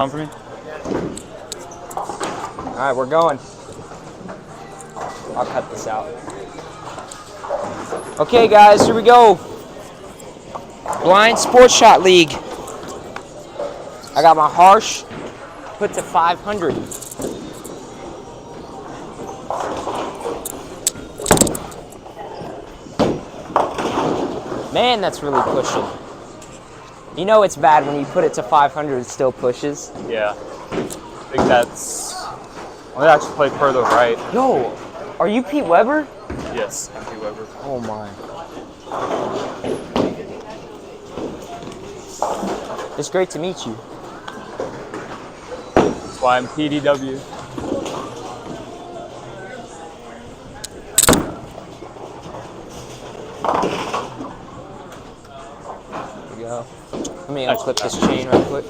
On for me? All right, we're going. I'll cut this out. Okay, guys, here we go. Blind Sports Shot League. I got my harsh put to 500. Man, that's really pushing. You know it's bad when you put it to 500, it still pushes. Yeah. I think that's... I'm going to actually play further right. Yo, are you Pete Weber? Yes, I'm Pete Weber. Oh my. It's great to meet you. That's why I'm PDW. There we go. Let me unclip this chain real quick.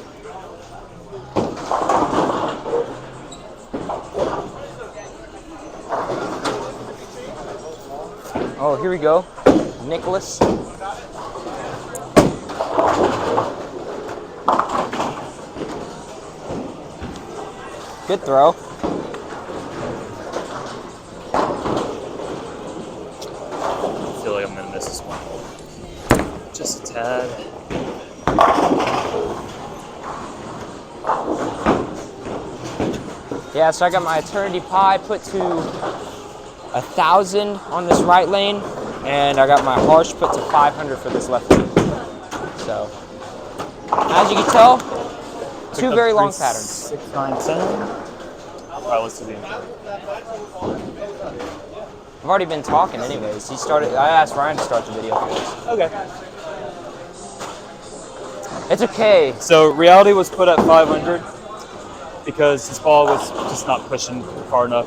Oh, here we go. Nicholas. Good throw. I feel like I'm going to miss this one. Just a tad. Yeah, so I got my Eternity Pie put to 1,000 on this right lane, and I got my harsh put to 500 for this left lane. So, as you can tell, two very long patterns. 6, 9, 10. All right, let's do the intro. I've already been talking anyways. I asked Ryan to start the video for this. Okay. It's okay. So reality was put at 500 because his ball was just not pushing far enough.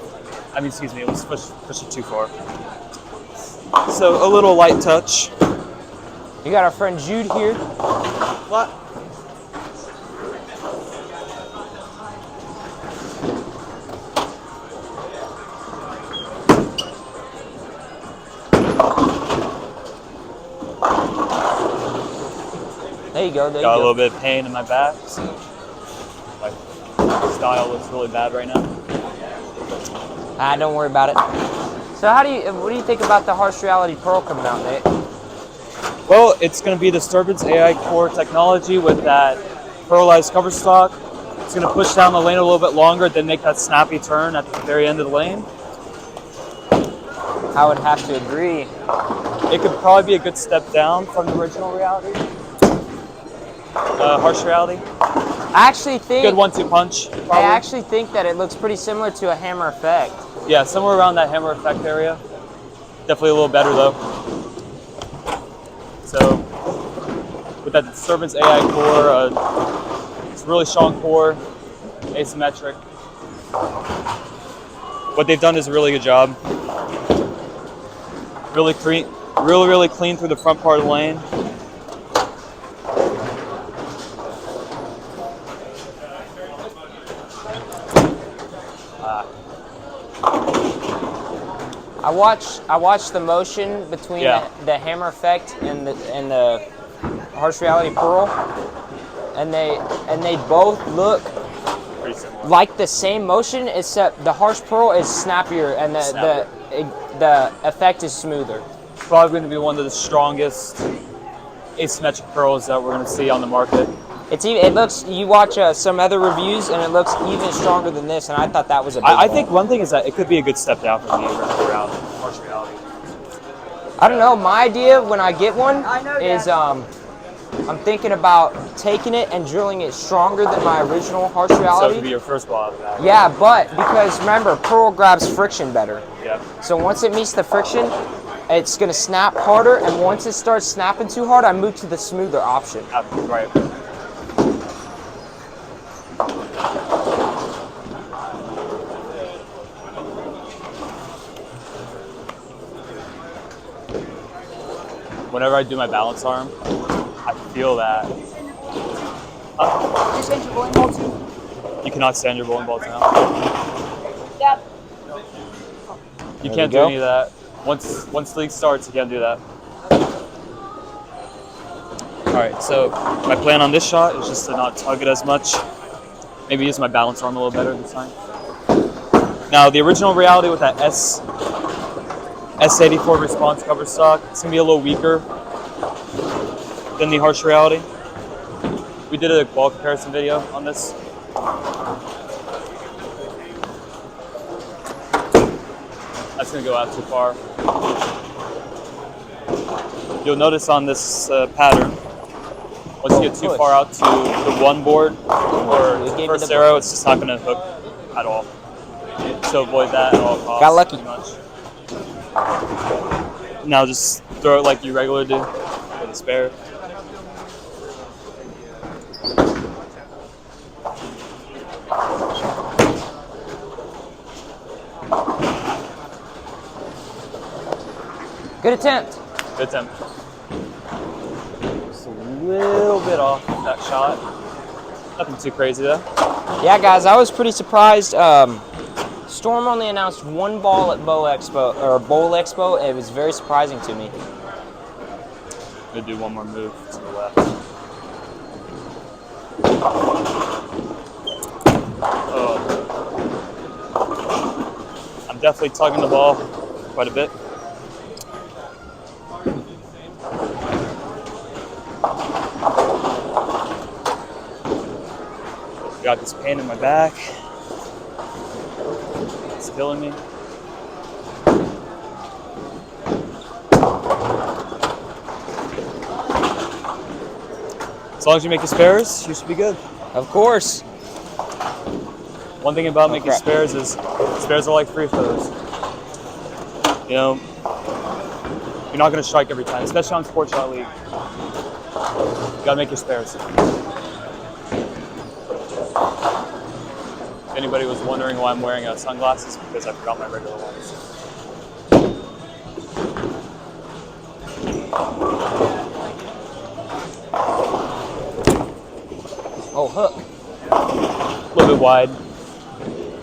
I mean, excuse me, it was pushing too far. So a little light touch. You got our friend Jude here. What? There you go. There you Got a go. little bit of pain in my back, so my style looks really bad right now. Don't worry about it. So what do you think about the Harsh Reality Pearl coming out, Nate? Well, it's going to be Disturbance AI core technology with that pearlized cover stock. It's going to push down the lane a little bit longer, then make that snappy turn at the very end of the lane. I would have to agree. It could probably be a good step down from the original Reality. Harsh Reality. I actually think Good 1-2 punch. Probably. I actually think that it looks pretty similar to a Hammer Effect. Yeah, somewhere around that Hammer Effect area. Definitely a little better though. So with that Disturbance AI core, it's a really strong core, asymmetric. What they've done is a really good job. Really clean through the front part of the lane. I watched the motion between the Hammer Effect and the Harsh Reality Pearl, and they both look like the same motion, except the Harsh Pearl is snappier and the effect is smoother. Probably going to be one of the strongest asymmetric pearls that we're going to see on the market. It looks. You watch some other reviews, and it looks even stronger than this. And I thought that was a big I think one thing is that it could be a good step down for me around Harsh Reality. I don't know. My idea when I get one is I'm thinking about taking it and drilling it stronger than my original Harsh Reality. So it could be your first ball out of that. Yeah, but because remember, Pearl grabs friction better. Yeah. So once it meets the friction, it's going to snap harder. And once it starts snapping too hard, I move to the smoother option. Right. Whenever I do my balance arm, I feel that. You send your bowling ball too? You cannot send your bowling ball down. Yep. You can't do any of that. Once the league starts, you can't do that. All right, so my plan on this shot is just to not tug it as much. Maybe use my balance arm a little better this time. Now, the original reality with that S84 response cover stock, it's gonna be a little weaker than the harsh reality. We did a ball comparison video on this. That's gonna go out too far. You'll notice on this pattern, once you get too far out to the one board or first arrow, it's just not gonna hook at all. So avoid that at all costs. Got lucky. Pretty much. Now just throw it like you regularly do with a spare. Good attempt. Good attempt. Just a little bit off that shot. Nothing too crazy though. Yeah, guys, I was pretty surprised. Storm only announced one ball at Bowl Expo. It was very surprising to me. I'm gonna do one more move to the left. Oh. I'm definitely tugging the ball quite a bit. Got this pain in my back. It's killing me. As long as you make your spares, you should be good. Of course. One thing about making spares is spares are like free throws. You know, you're not going to strike every time, especially on Sports Shot League. You got to make your spares. If anybody was wondering why I'm wearing sunglasses, because I forgot my regular ones. Oh, hook. A little bit wide.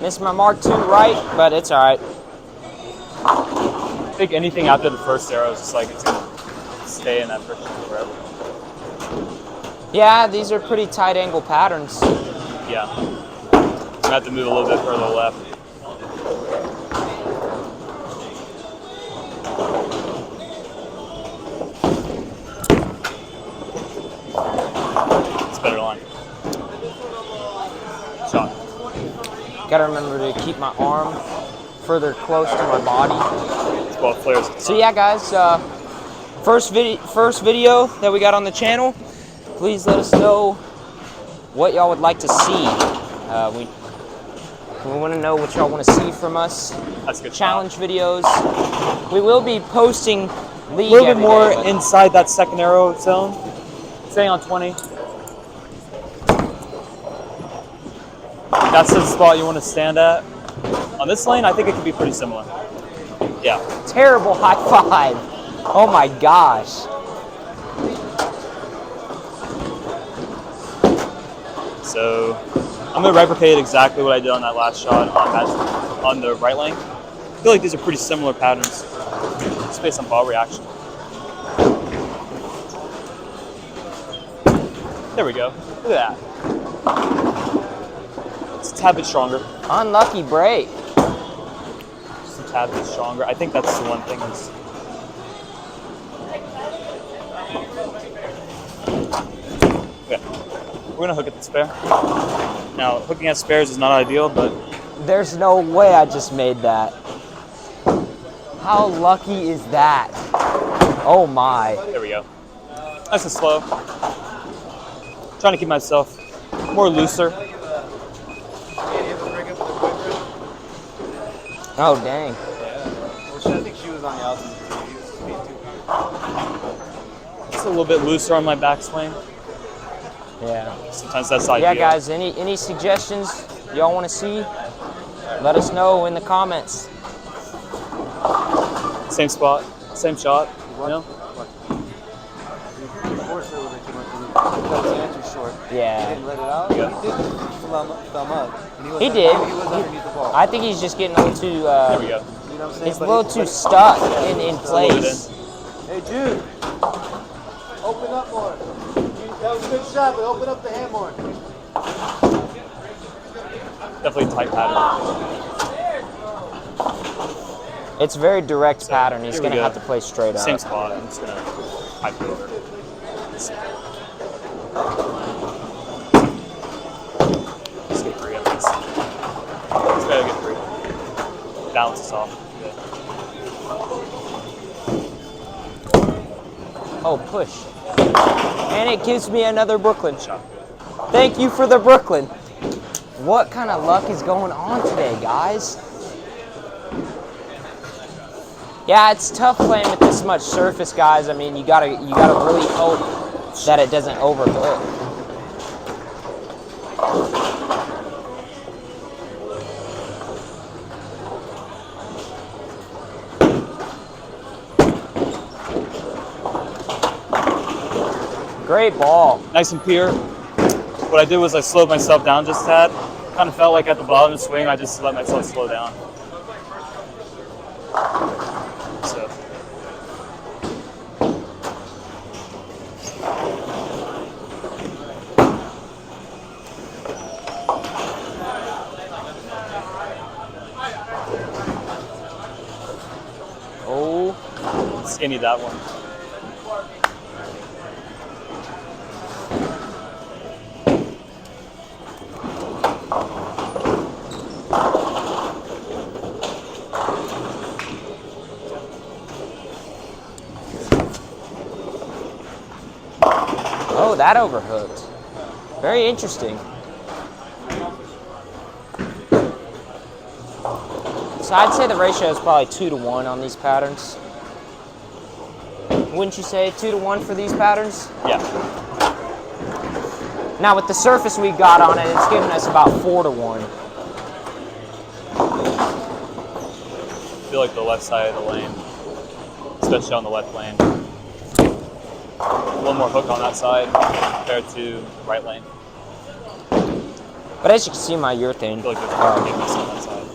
Missed my mark too right, but it's all right. I think anything after the first arrow is just like it's going to stay in that position forever. Yeah, these are pretty tight angle patterns. Yeah. I'm going to have to move a little bit further left. It's a better line. Shot. Gotta remember to keep my arm further close to my body. It's both flares. So yeah, guys, first video that we got on the channel. Please let us know what y'all would like to see. We want to know what y'all want to see from us. That's a good Challenge shot. videos. We will be posting league A little bit every more day, but inside that second arrow zone. Staying on 20. That's the spot you want to stand at. On this lane, I think it could be pretty similar. Yeah. terrible high five. Oh my gosh. So I'm going to replicate exactly what I did on that last shot on the right lane. I feel like these are pretty similar patterns, just based on ball reaction. There we go. Look at that. It's a tad bit stronger. Unlucky break. Just a tad bit stronger. I think that's the one thing is. Yeah. We're going to hook at the spare. Now, hooking at spares is not ideal, but There's no way I just made that. How lucky is that? Oh my. there we go. Nice and slow. Trying to keep myself more looser. Oh dang. Well, I think she was on the altitude too. He was speed too. Just a little bit looser on my backswing. Yeah. Sometimes that's ideal. Yeah, guys. Any suggestions y'all want to see? Let us know in the comments. Same spot, same shot. You know? Forced it a little bit too much. Because his hands were short. He Yeah. didn't let it out. Yeah. He did thumb up. And He did. He was underneath the ball. I think he's just getting a little too. There we go. You know what I'm saying? He's a But little he- too but- stuck in Little bit place. Hey, Jude. Open up more. That was a good shot, but open up the hand more. Definitely a tight pattern. It's a very direct pattern. He's here we going to go. have to play straight up. Same spot. I'm just gonna pipe it over. Let's get 3 at least. Let's try to get 3. Balance is off. Good. Oh, push. And it gives me another Brooklyn. Shot. Thank you for the Brooklyn. What kind of luck is going on today, guys? Yeah, it's tough playing with this much surface, guys. I mean, you gotta really hope that it doesn't overhook. Great ball. Nice and pure. What I did was I slowed myself down just a tad. Kind of felt like at the bottom of the swing, I just let myself slow down. So. Oh. Skinny that one. Oh, that overhooked. Very interesting. So I'd say the ratio is probably 2-to-1 on these patterns. Wouldn't you say 2-to-1 for these patterns? Yeah. Now with the surface we got on it, it's giving us about 4-to-1. I feel like the left side of the lane, especially on the left lane. One more hook on that side compared to the right lane. But as you can see, my urethane I feel like there's more forgiveness on that side.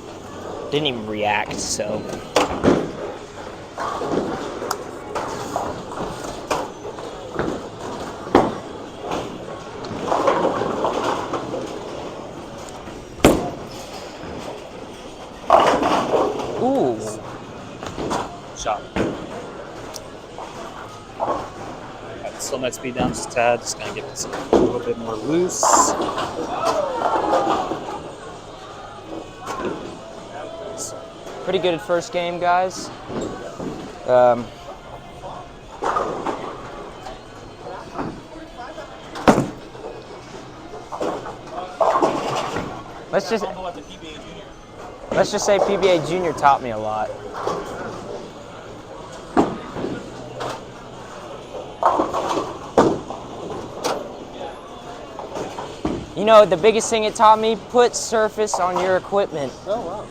didn't even react, so. Ooh. Shot. Alright, slow my speed down just a tad. Just gonna get this a little bit more loose. Pretty good first game, guys. Let's just say PBA Junior taught me a lot. You know, the biggest thing it taught me, put surface on your equipment. Oh, wow.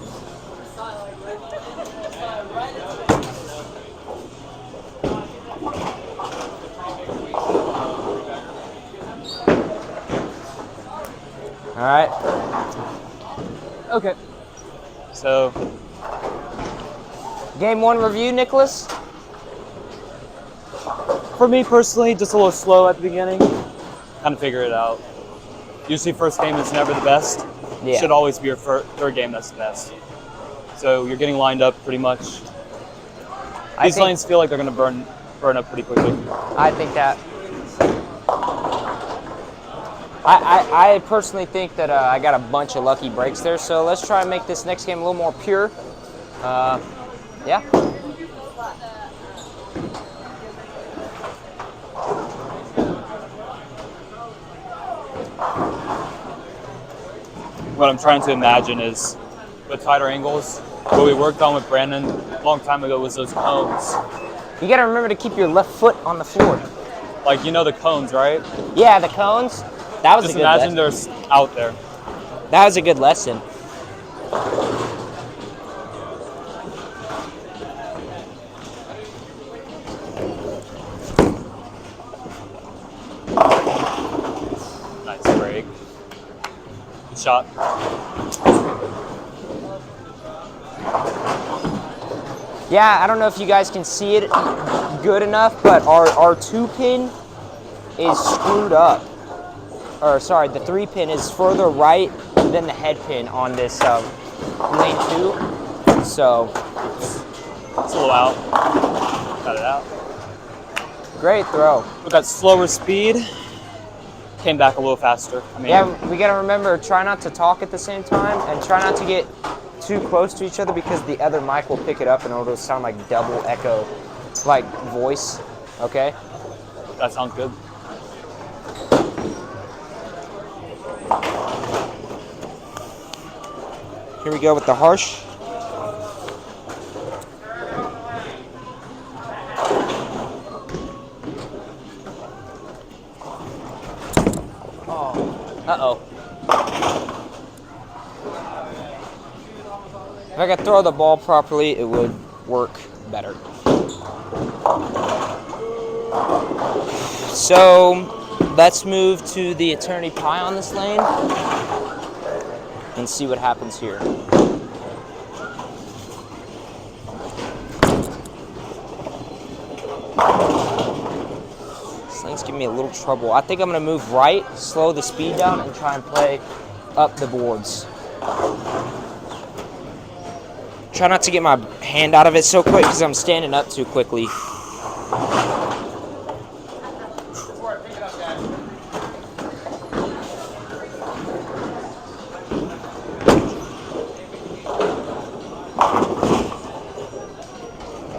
All right. Okay. So, Game 1 review, Nicholas? for me personally, just a little slow at the beginning. Kind of figure it out. Usually first game is never the best. Yeah. Should always be your third game that's the best. So you're getting lined up pretty much. These lanes feel like they're going to burn up pretty quickly. I think that. I personally think that I got a bunch of lucky breaks there, so let's try and make this next game a little more pure. Yeah. What I'm trying to imagine is with tighter angles, what we worked on with Brandon a long time ago was those cones. You got to remember to keep your left foot on the floor. Like, you know the cones, right? Yeah, the cones. That was Just a good imagine lesson. they're out there. That was a good lesson. Nice break. Good shot. Yeah, I don't know if you guys can see it good enough, but our 2-pin is screwed up. Or sorry, the 3-pin is further right than the head pin on this lane 2. So It's a little out. Cut it out. great throw. With that slower speed, came back a little faster. I mean, Yeah, we gotta remember, try not to talk at the same time and try not to get too close to each other because the other mic will pick it up and it'll sound like double echo, like voice, okay? that sounds good. Here we go with the harsh. Uh-oh. If I could throw the ball properly, it would work better. So let's move to the Eternity Pie on this lane and see what happens here. This lane's giving me a little trouble. I think I'm gonna move right, slow the speed down, and try and play up the boards. Try not to get my hand out of it so quick because I'm standing up too quickly.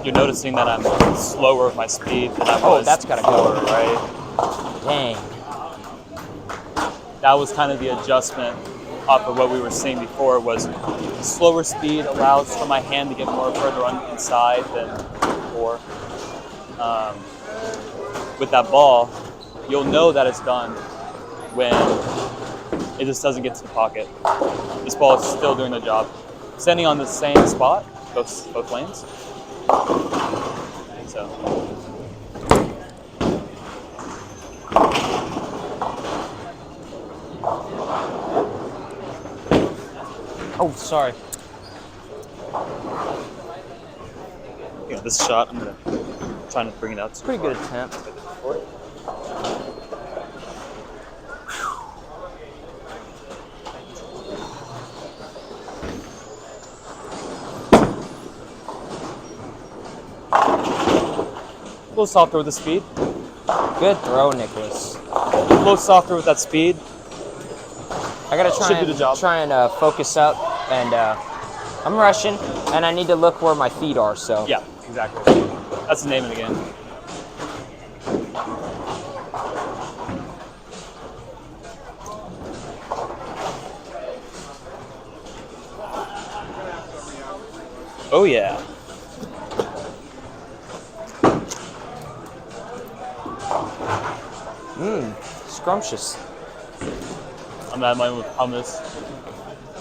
You're noticing that I'm slower with my speed than I was. Oh, that's gotta go. before, right? Dang. That was kind of the adjustment off of what we were seeing before. Was slower speed allows for my hand to get more further on inside than before. With that ball, you'll know that it's done when it just doesn't get to the pocket. This ball is still doing the job. Standing on the same spot, both lanes. So. Oh, sorry. You know, this shot, I'm trying to bring it out. It's a pretty good attempt. A little softer with the speed. Good throw, Nicholas. A little softer with that speed. I gotta Should do the job. try and focus up, and I'm rushing, and I need to look where my feet are. So Yeah, exactly. That's the name of the game. Oh yeah. Scrumptious. I'm gonna have mine with hummus.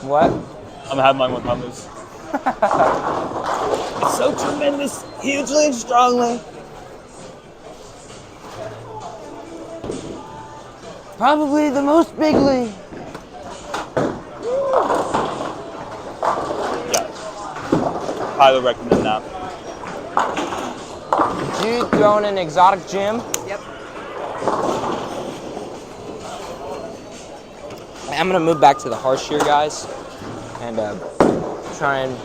What? I'm gonna have mine with hummus. It's so tremendous, hugely and strongly. Probably the most bigly. Yeah. Highly recommend that. You throwing an exotic gym? Yep. I'm gonna move back to the harsh here, guys, and try and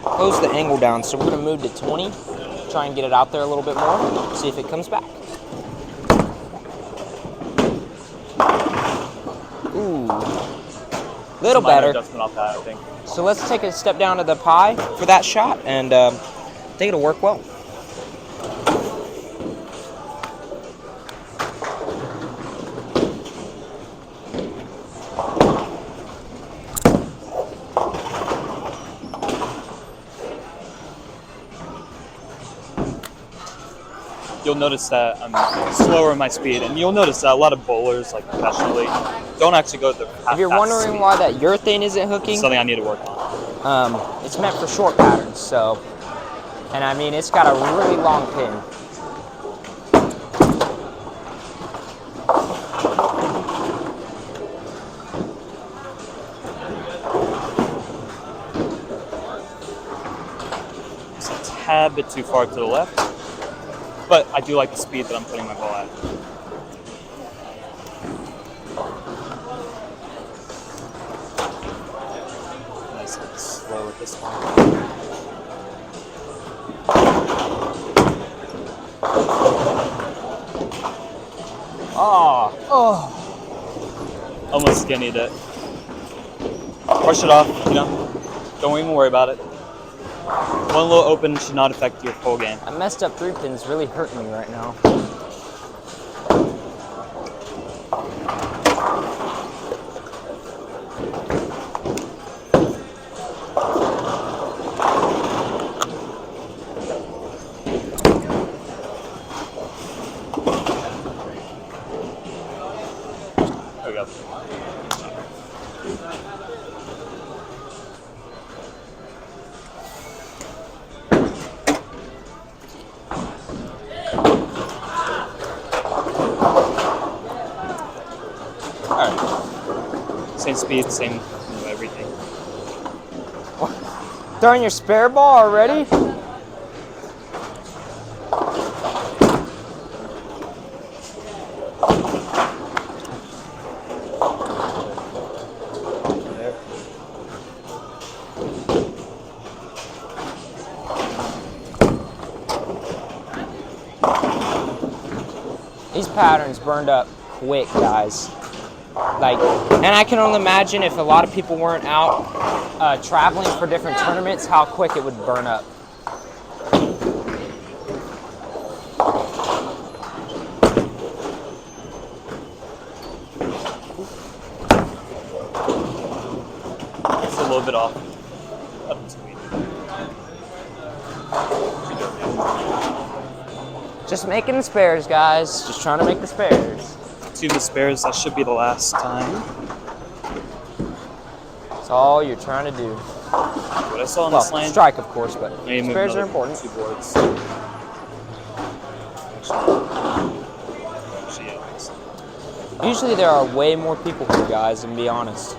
close the angle down. So we're gonna move to 20, try and get it out there a little bit more, see if it comes back. Ooh, little Minor better. adjustment off that, I think. So let's take a step down to the pie for that shot, and I think it'll work well. You'll notice that I'm slower in my speed, and you'll notice that a lot of bowlers, like professionally, don't actually go the If you're wondering why that urethane isn't hooking, something I need to work on. it's meant for short patterns, so, and I mean, it's got a really long pin. It's a tad bit too far to the left, but I do like the speed that I'm putting my ball at. Just like slow with this one. Oh. Almost skinnied it. Brush it off, you know. Don't even worry about it. One little open should not affect your full game. I messed up 3 pins really hurting me right now. There we go. Alright. Same speed, same, you know, everything. Throwing your spare ball already? These patterns burned up quick, guys. Like, and I can only imagine if a lot of people weren't out traveling for different tournaments, how quick it would burn up. It's a little bit off. Up to me. Just making the spares, guys. Just trying to make the spares. 2 the spares, that should be the last time. That's all you're trying to do. What I saw on Well, this lane. strike, of course, but Maybe move spares are another important. 2 boards. Actually, yeah. Usually there are way more people here, guys, and be honest.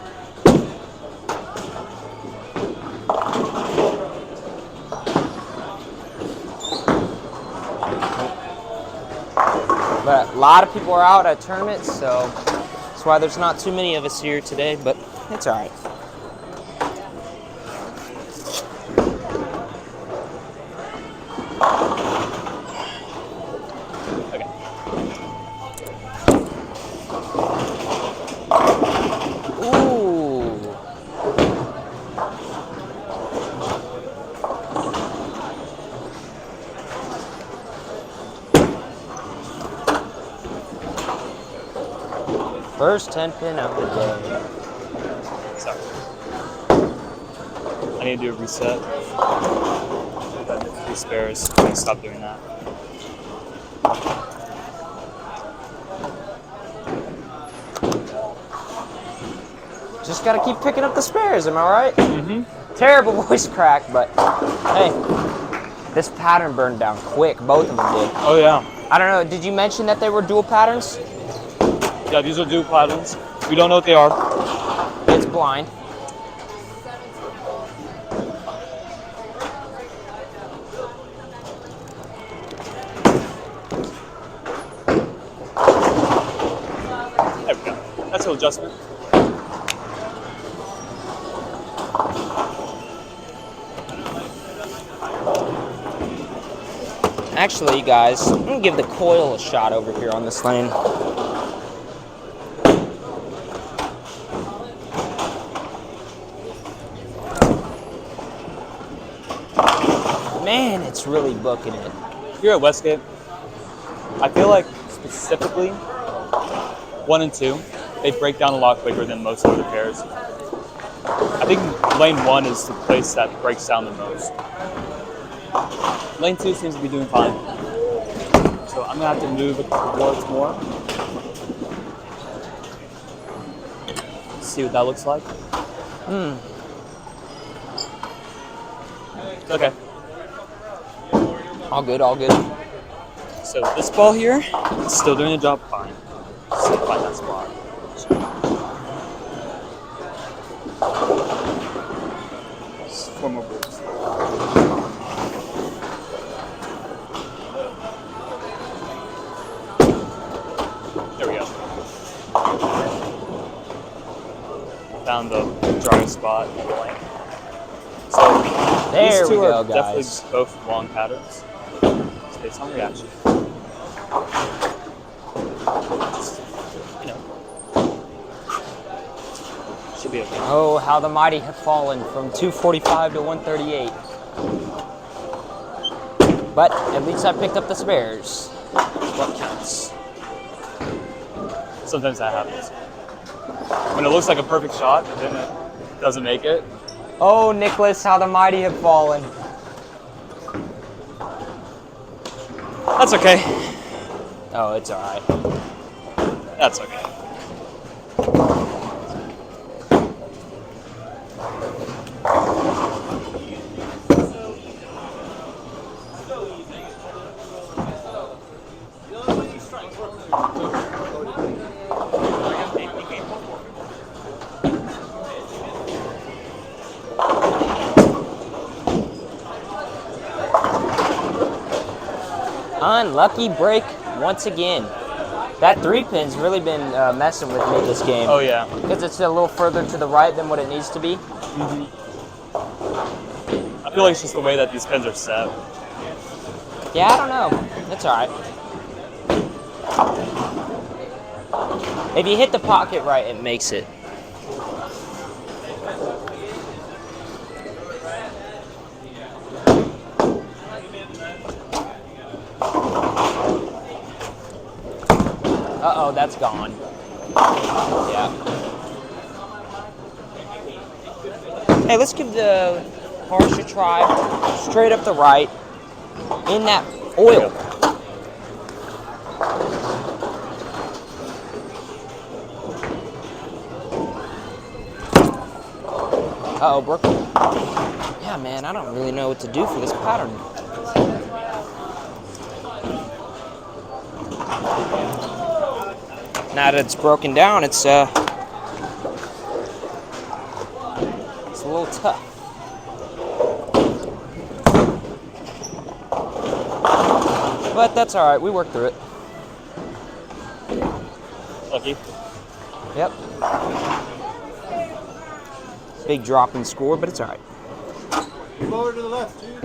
But a lot of people are out at tournaments, so that's why there's not too many of us here today, but it's all right. Okay. Ooh. First 10 pin of the day. Sorry. I need to do a reset. I did 3 spares. I'm gonna stop doing that. Just gotta keep picking up the spares, am I right? Mm-hmm. Terrible voice crack, but hey, this pattern burned down quick. Both of them did. Oh yeah. I don't know, did you mention that they were dual patterns? Yeah, these are dual patterns. We don't know what they are. It's blind. There we go. That's an adjustment. Actually, guys, I'm gonna give the coil a shot over here on this lane. Man, it's really booking it. Here at Westgate, I feel like specifically 1 and 2, they break down a lot quicker than most other pairs. I think lane 1 is the place that breaks down the most. Lane 2 seems to be doing fine. So I'm gonna have to move it towards more. See what that looks like. Okay. All good, all good. So this ball here, it's still doing the job fine. Still find that spot. Just 4 more moves. There we go. Found the dry spot in the lane. There These we two go, are guys. definitely both long patterns. It's based on reaction. Just, you know, should be okay. Oh, how the mighty have fallen from 245 to 138. But at least I picked up the spares. What counts? Sometimes that happens. When it looks like a perfect shot, but then it doesn't make it. Oh, Nicholas, how the mighty have fallen. That's okay. Oh, it's all right. That's okay. Unlucky break once again. That 3-pin's really been messing with me this game. Oh yeah. Because it's a little further to the right than what it needs to be. I feel like it's just the way that these pins are set. Yeah, I don't know. It's all right. If you hit the pocket right, it makes it. Uh-oh, that's gone. Yeah. Hey, let's give the harsh a try. Straight up the right. In that oil. Uh-oh, Brooke. Yeah, man, I don't really know what to do for this pattern. Now that it's broken down, it's a little tough. But that's all right. We worked through it. Lucky. Yep. Big drop in score, but it's all right. Move over to the left, too.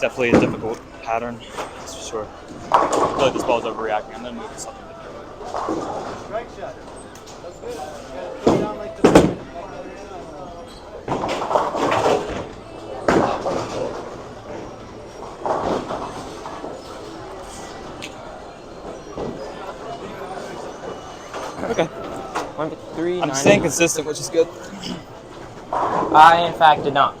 Definitely a difficult pattern, that's for sure. I feel like this ball's overreacting. I'm gonna move to something different. Strike shot. That's good. You gotta throw it down like the... Okay. 1, 3, I'm 9. staying consistent, which is good. I, in fact, did not.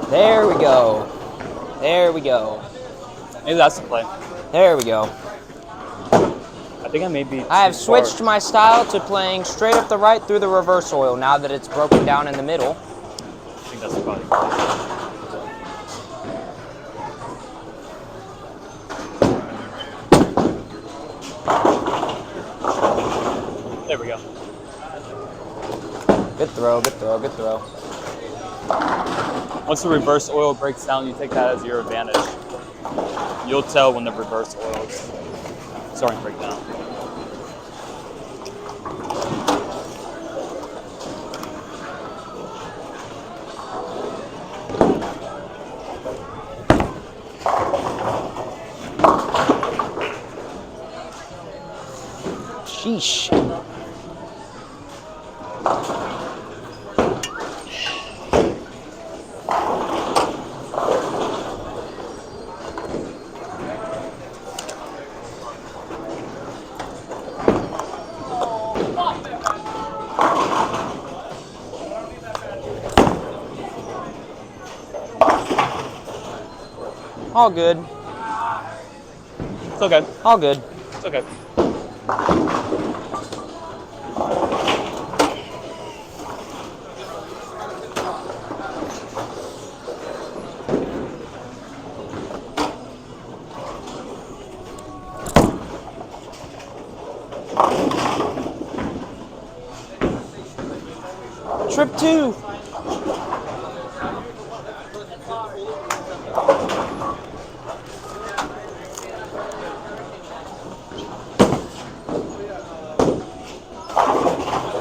There we go. There we go. Maybe that's the play. There we go. I think I may be. I have too far. switched my style to playing straight up the right through the reverse oil now that it's broken down in the middle. I think that's probably the play. There we go. Good throw, good throw, good throw. Once the reverse oil breaks down, you take that as your advantage. You'll tell when the reverse oil is starting to break down. Sheesh. All good. It's okay. All good. It's okay. Trip 2.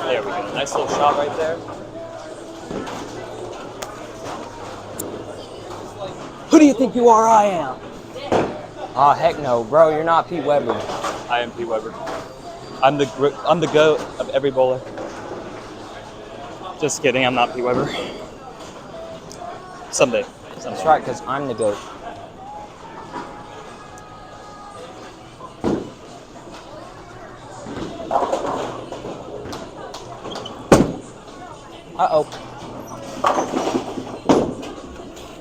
There we go. Nice little shot right there. Who do you think you are? I am. Oh, heck no, bro. You're not Pete Weber. I am Pete Weber. I'm the GOAT of every bowler. Just kidding. I'm not Pete Weber. Someday. That's right, because I'm the GOAT. Uh-oh.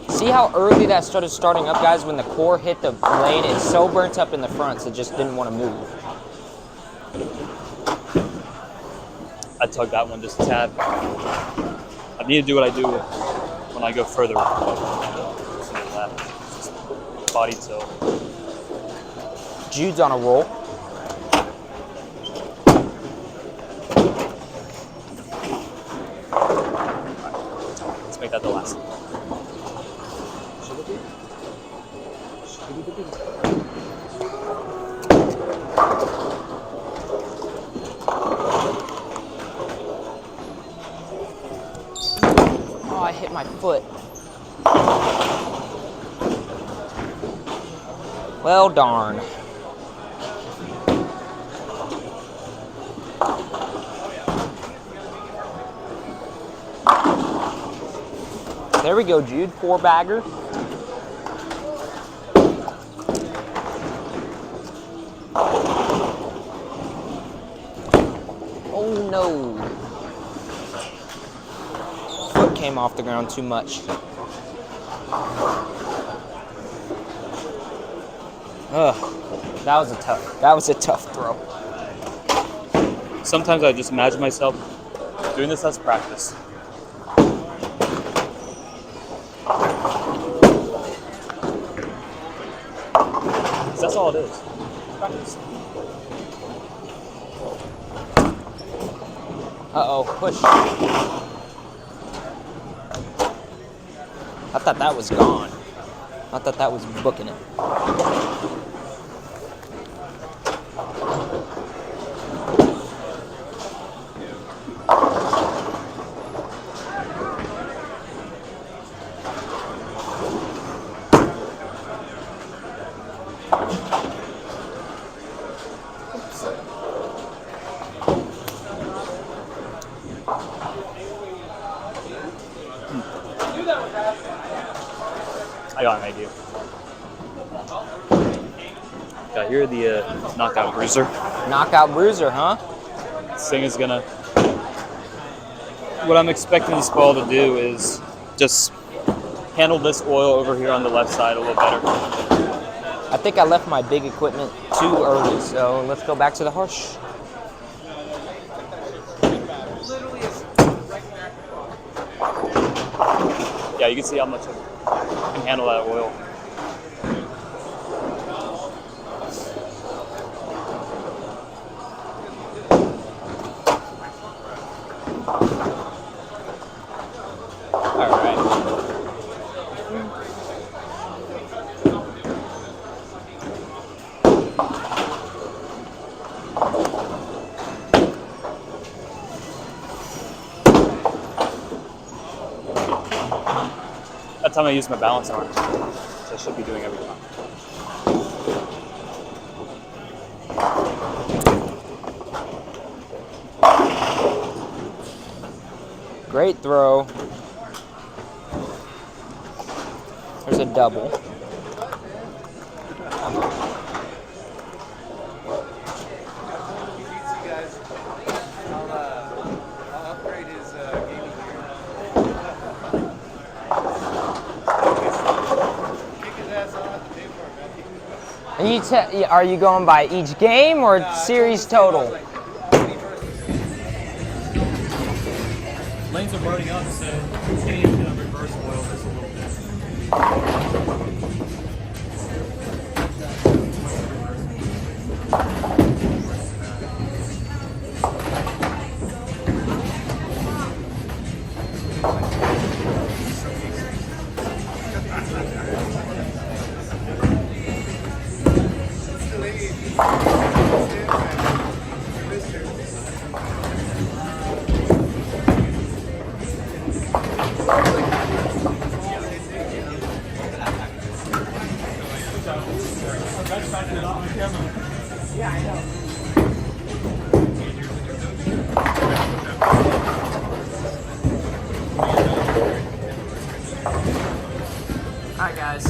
See how early that starting up, guys? When the core hit the blade, it's so burnt up in the front, so it just didn't want to move. I tugged that one just a tad. I need to do what I do when I go further. Just body tilt. Jude's on a roll. Let's make that the last. Oh, I hit my foot. Well, darn. There we go, Jude. 4-bagger. Oh, no. Foot came off the ground too much. Ugh. That was a tough throw. Sometimes I just imagine myself doing this as practice. That's all it is. Practice. Uh-oh, push. I thought that was gone. I thought that was booking it. I got an idea. Got here the knockout bruiser. Knockout bruiser, huh? This thing is gonna. What I'm expecting this ball to do is just handle this oil over here on the left side a little better. I think I left my big equipment too early, so let's go back to the harsh. Yeah, you can see how much I can handle that oil. All right. That time I used my balance arm, which I should be doing every time. Great throw. There's a double. I'll upgrade his gaming gear. Kick his ass on. Are you going by each game or series total? Lanes are burning up, so it's getting into reverse oil just a little bit. Alright guys.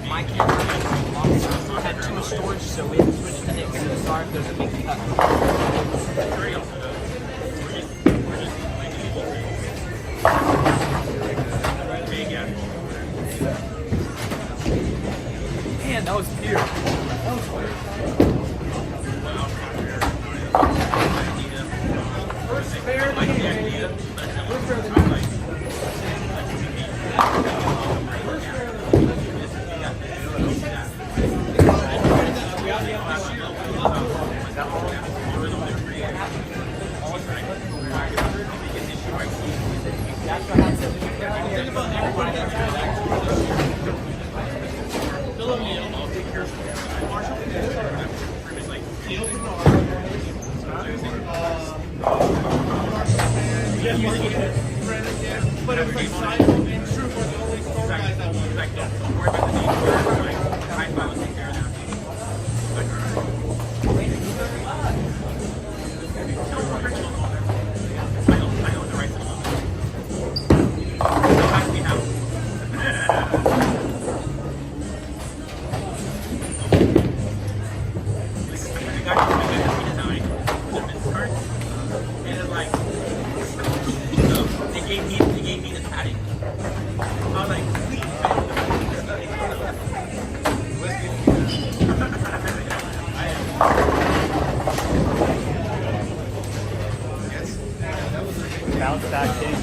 My camera had too much storage, so we had to switch to Nick. So sorry if there's a big cut. Man, that was pure. That was weird. First pair of the game. First pair of the night. But it was like Simon and Troop were the only store guys that won. Like, don't worry about the name. High five will take care of that. I know the right They gave me the padding. I was like, please. Bounce back king.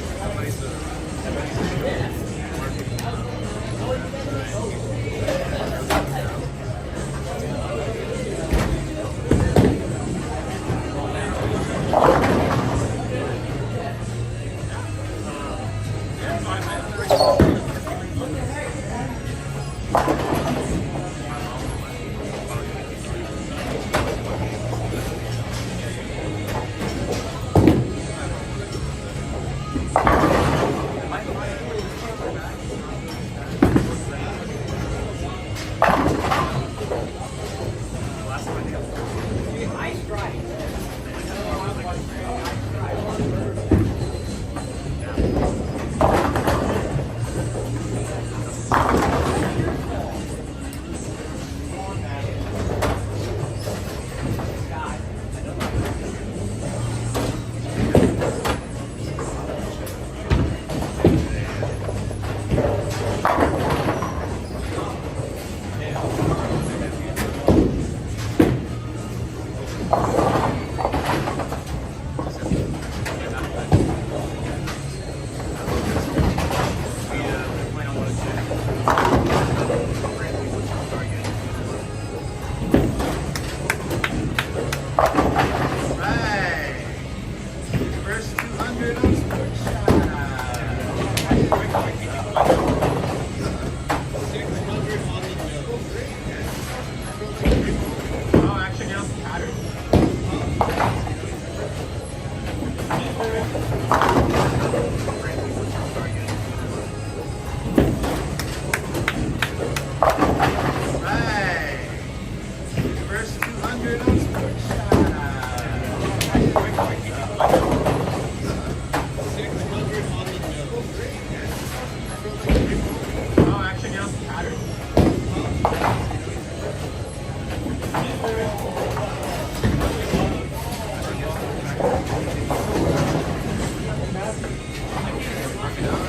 Working out.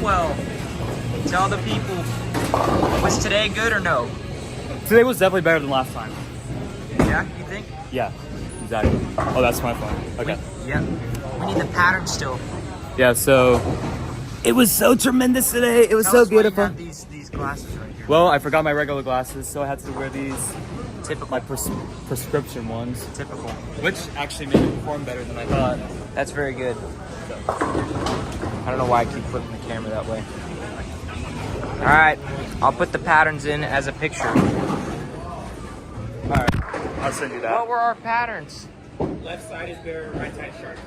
well. Tell the people, was today good or no? Today was definitely better than last time. Yeah, you think? Yeah, exactly. Oh, that's my phone. Okay. Yeah. We need the pattern still. Yeah, so it was so tremendous today. It was Tell so us why you beautiful. have these glasses right here. Well, I forgot my regular glasses, so I had to wear these, Typical. my prescription ones, Typical. which actually made me perform better than I thought. That's very good. I don't know why I keep flipping the camera that way. All right, I'll put the patterns in as a picture. All right, I'll send you that. What were our patterns? Left side is bear, right side sharp.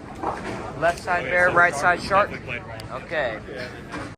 Left side bear, right side shark. Okay.